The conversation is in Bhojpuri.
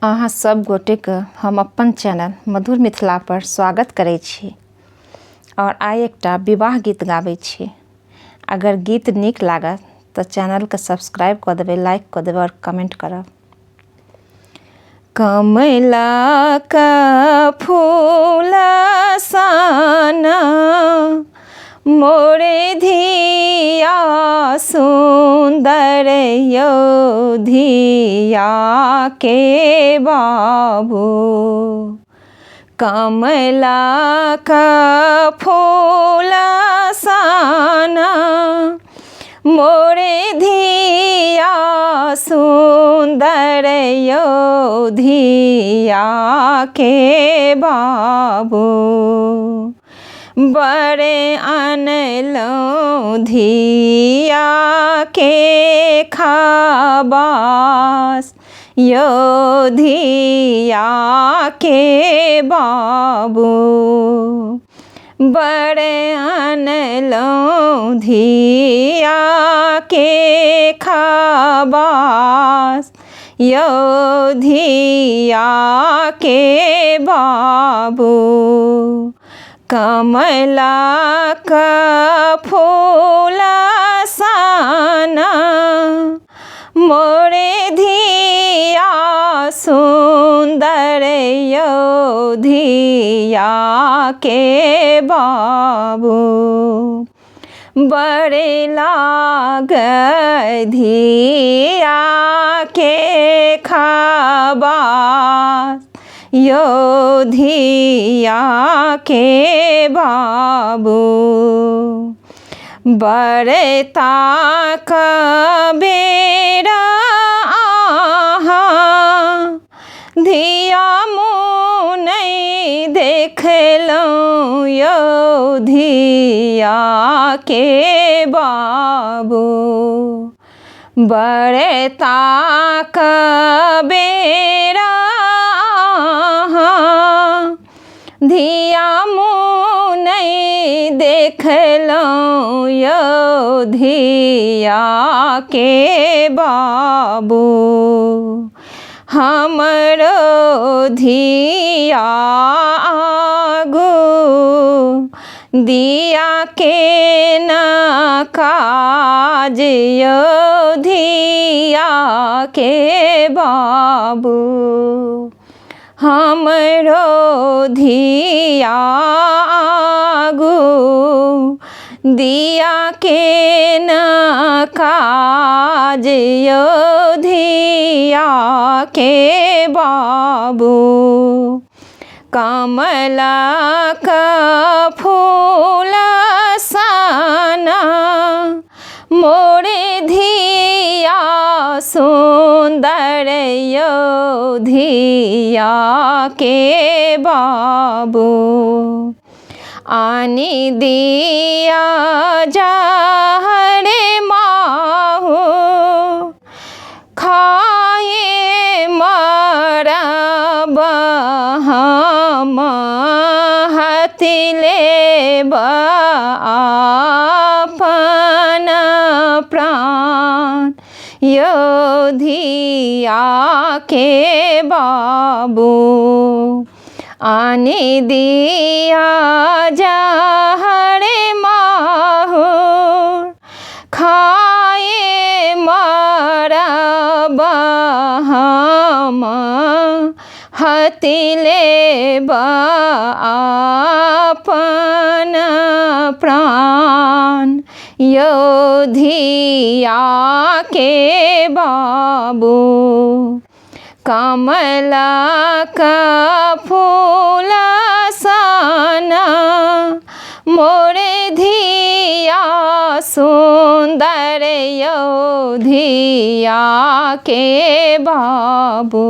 अहाँ सब गोटे के हम अपन चैनल मधुर मिथिला पर स्वागत करै छी और आइ एकटा विवाह गीत गाबै छी। अगर गीत नीक लागत तो चैनल के सब्सक्राइब कर देबै, लाइक कर देबै और कमेंट करब। कमला का फूल सन मोरे धिया सुंदर योधिया के बाबू। कमला का फूल सन मोरे धिया सुंदर योधिया के बाबू। बड़े अनलो धिया के खाबास योधिया के बाबू। बड़े अनलो धिया के खाबास योधिया के बाबू। कमला का फूल सन मोरे धिया सुंदर योधिया के बाबू। बड़े लाग धिया के खाबास योधिया के बाबू। बड़े ताक बेरा आहा धिया मुँह नहीं देखलो योधिया के बाबू। बड़े ताक बेरा धिया मुँह नहीं देखलो योधिया के बाबू। हमरो धिया आगू दिया के न काज योधिया के बाबू। हमरो धिया आगू दिया के न काज योधिया के बाबू। कमला का फूल सन मोरे धिया सुंदर योधिया के बाबू। आनी दिया जहरे माहू खाए मरब हम हथिले अपन प्राण योधिया के बाबू। आने दिया जहरे माहू खाए मरब हम हथिले अपन प्राण योधिया के बाबू। कमला का फूल सन मोरे धिया सुंदर योधिया के बाबू।